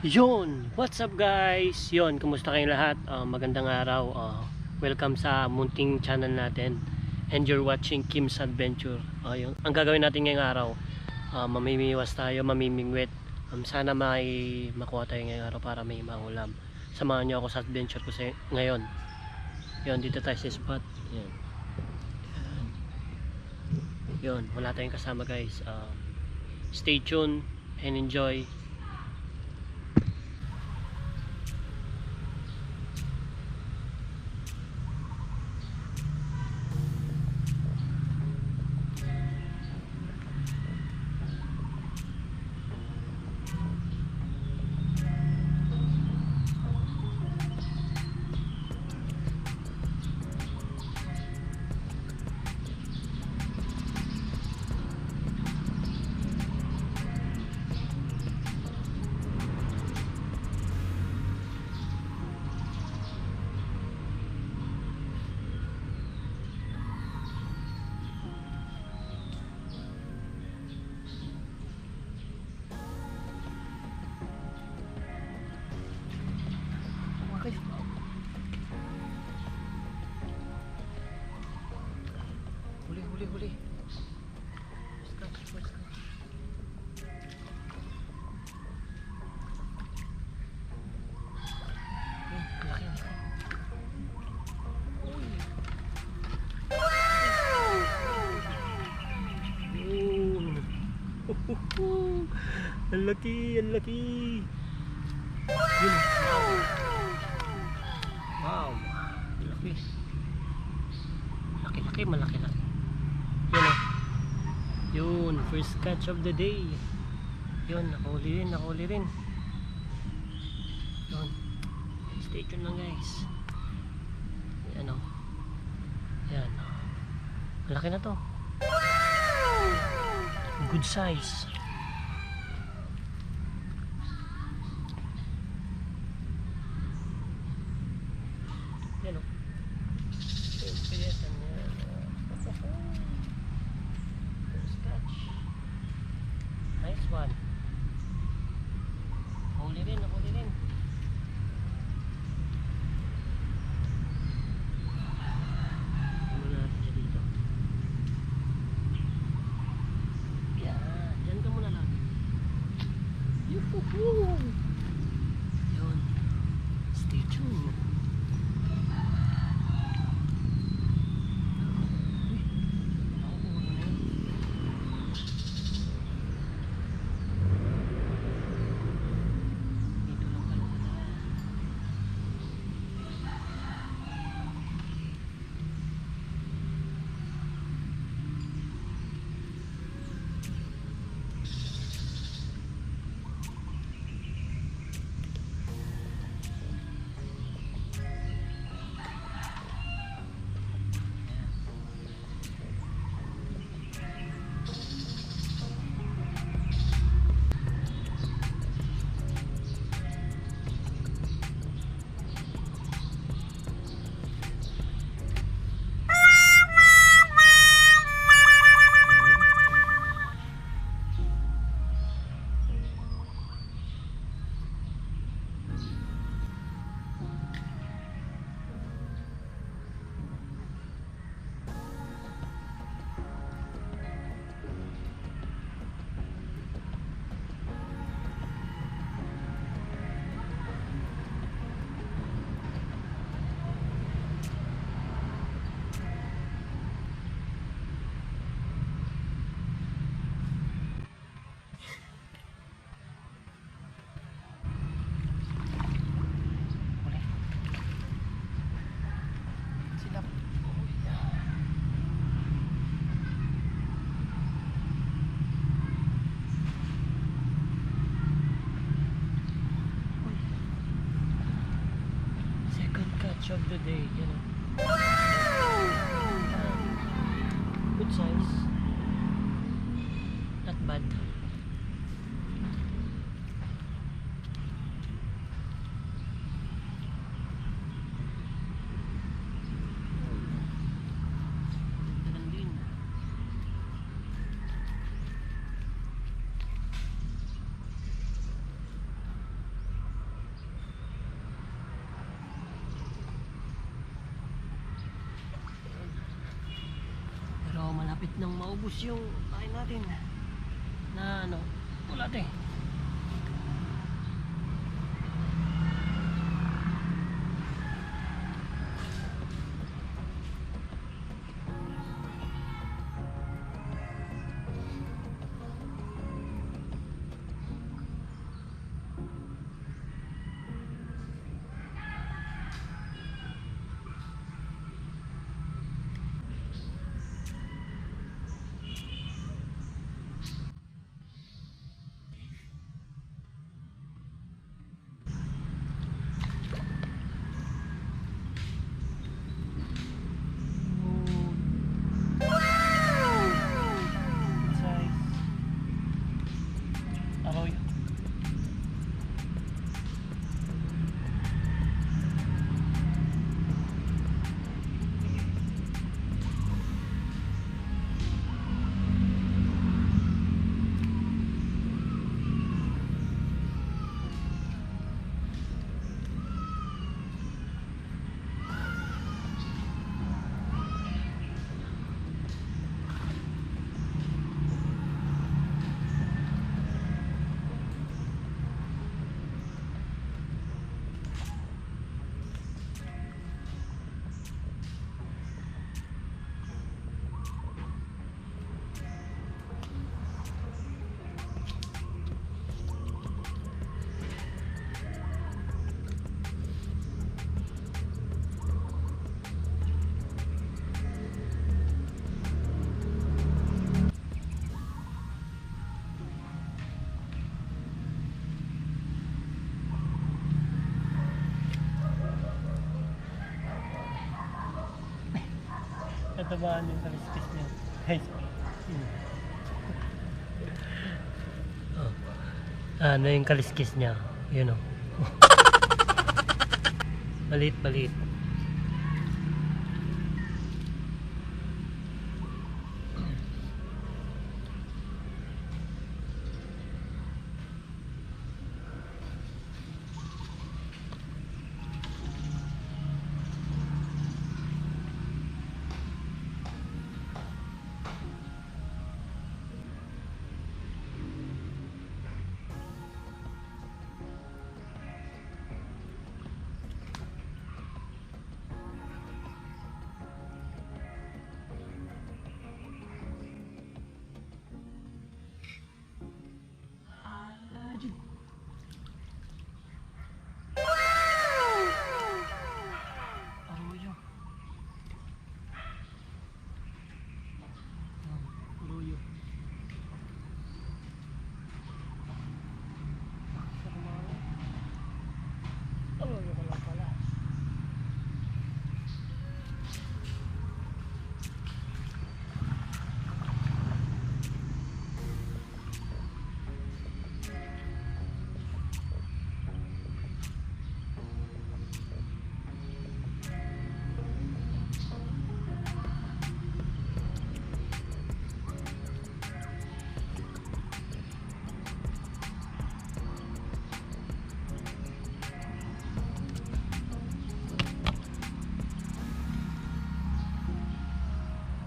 Yon, what's up guys? Yon, kumusta kayong lahat? Magandang araw. Welcome sa munting channel natin. And you're watching Kim's Adventure. Yun. Ang gagawin natin ngayong araw, mamimiwas tayo, mamimingwit. Sana may makuha tayo ngayong araw para may maulam. Samahan nyo ako sa adventure ko ngayon. Yon, dito tayo sa spot. Yan. Yon, wala tayong kasama guys. Stay tuned and enjoy. Huli. Laki. Ang laki. Wow. Malaki. Yun, first catch of the day. Yun, nakahuli rin. Yun. Stay tuned lang guys. Yan o. Malaki na to. Good size. Yan o. Nice one. Huli rin. Muna natin siya dito. Yan ka muna lang. Yuhuhu! Yun. Stay tuned. Of the day, you know. Good size, not bad. nang maubos yung kain natin na ano, bulate. Tatabaan yung kaliskis niya. Guys. Oh. Ano yung kaliskis niya? Yun o. Balit.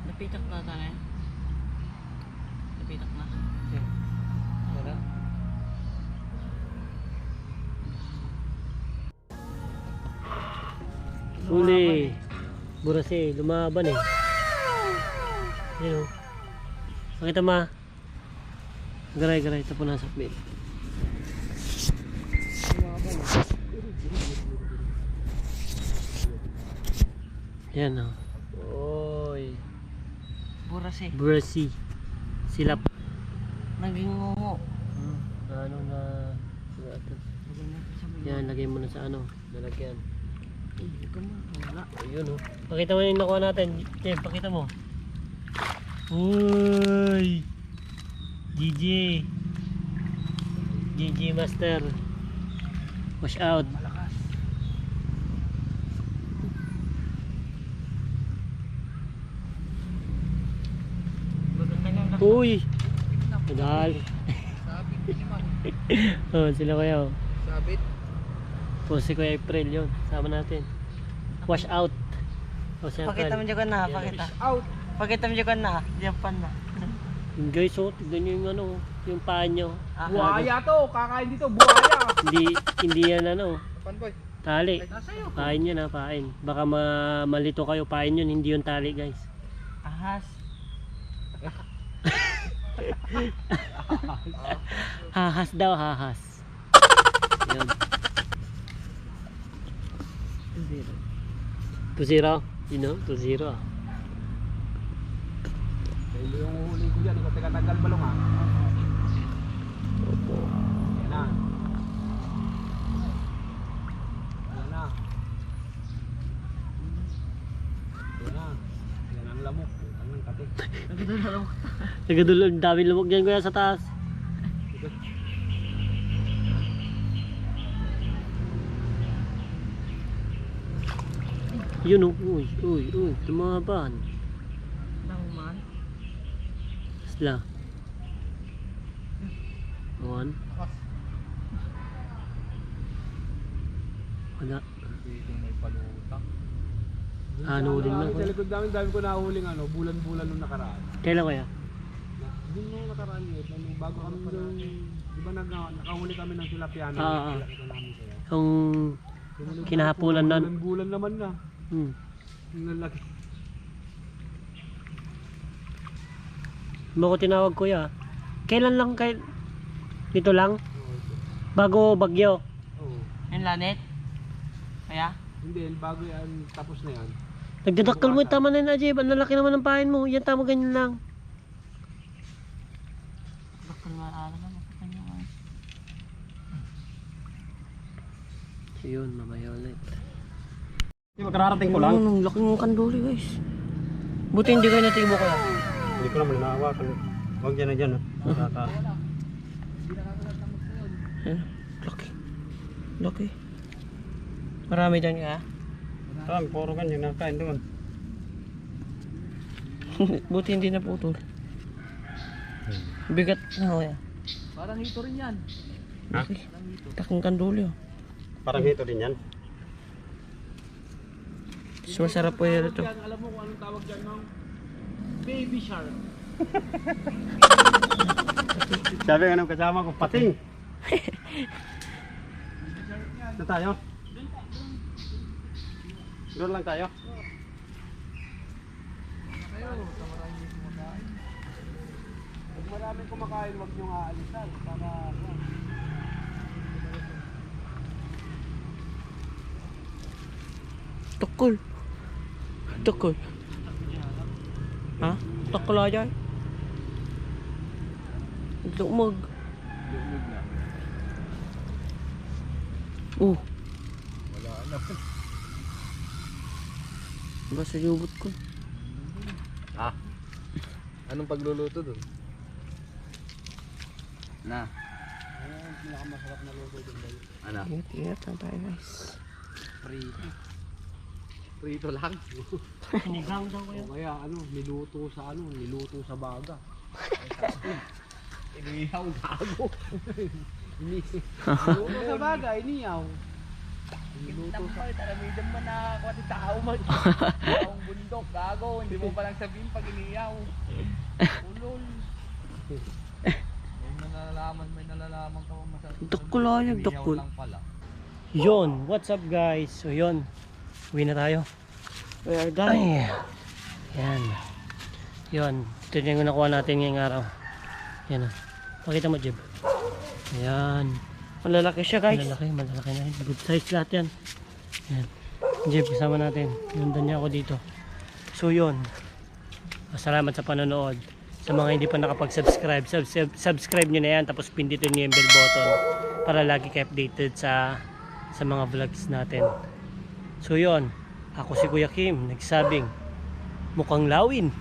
Napitak na tayo. Napitak na. Okay. Wala. Huli. Burase, lumaban eh. Yun o. Pakita ma. Garay, ito po nasa plate. Yan o. Oy. Burase. Burasi. Silap. Naging ngungo. Ano na. Yan, lagay mo na sa ano. Lalagyan. Wala. Ayun o. Pakita mo yung nakuha natin. Tim, pakita mo. Uy. GG. GG master. Wash out. Malakas. Maganda nga lang. Uy. Madal. Sabit din naman. Oh, sila kaya oh. Sabit. O si Kuya April yun. Sama natin. Wash out. O si Pakita mo dyan na. Yan. Pakita. Out. Pakita mo dyan na. Diyan pa na. Yung guys, oh, tignan nyo yung ano, yung paa nyo. Buhaya to, kakain dito, buhaya. Hindi yan ano, Panboy. tali. Nasa'yo. Pain yun ha, pain. Baka malito kayo, pain yun, hindi yung tali guys. Ahas. Hahas daw, hahas. Yun. 2-0. You know, 2-0 ah. Ito yung huli ko dyan, ikaw tagal balong ha. Yan na. Yan na. Yan na. Yan ang lamok. Ang ng kate. Nagadulo, ang dami lumog dyan kuya sa taas. Yun oh, uy, tumaban. Naman. Sila. One. Wala. May palutang. Ano din na Sa likod namin, dami ko nahuling ano, bulan-bulan nung nakaraan. Kailan kaya? Hindi nung nakaraan yun, nung bago kami yung, di ba nakahuli kami ng tilapia na nakita namin sa'yo. Yung kinahapulan nun. Bulan-bulan naman na. Yung lalaki. Hindi ko tinawag kuya. Kailan lang dito lang? Bago bagyo. Oo. Yung lanet. Kaya? Hindi, bago yan, tapos na yan. Nagdadaktal mo, tama na yun Ajay. Ang lalaki naman ng pain mo. Yan tama, ganyan lang. Bakit maaaral na makapanya. So yun, mamaya ulit. Makararating ko Ang laki ng kanduri guys. Buti hindi kayo natibo kaya. Hindi ko naman naawakan. Huwag dyan na dyan. Laki. Laki. Marami dyan ka. Puro ganyan nakain doon. Buti hindi na putol. Bigat na kaya. Parang hito rin yan. Ha? Takang kanduli oh. Parang hito din yan. So, masarap po yun ito. Alam mo kung anong tawag dyan ng baby shark. Sabi nga nung kasama ko, pating. Na tayo? Doon lang tayo. Pag maraming kumakain, huwag niyong aalisan. Para... Tukol. Tukol. Ha? Tukol aja. Lumog. Wala na. Basta yubot ko. Ha? Anong pagluluto dun? Na. Ang pinakamasarap na luto dun ba yun? Ano? Ingat lang tayo guys. Prito. Prito lang. Sinigang daw kayo. O kaya ano, niluto sa baga. Inihaw gago. Niluto sa baga, inihaw. Niluto sa... Taramidan mo nakakuha ni tao man. Taong bundok, gago. Hindi mo palang sabihin pag iniyaw. Ulol. May nalalaman ka mo masarap. Tukol aja, tukol. lang pala. Yon, what's up guys? So yon, uwi na tayo. We are done. Yan. Yon, ito yung nakuha natin ngayong araw. Yan o. Pakita mo Jeb. Ayan. Malalaki siya guys. Malalaki na yun. Good size lahat yan. Yan. Jeb, kasama natin. Yundan niya ako dito. So yon. Salamat sa panonood. Sa mga hindi pa nakapag-subscribe, subscribe nyo na yan. Tapos pindutin nyo yung bell button para lagi kayo updated sa mga vlogs natin. So yon, ako si Kuya Kim, nagsabing mukhang lawin.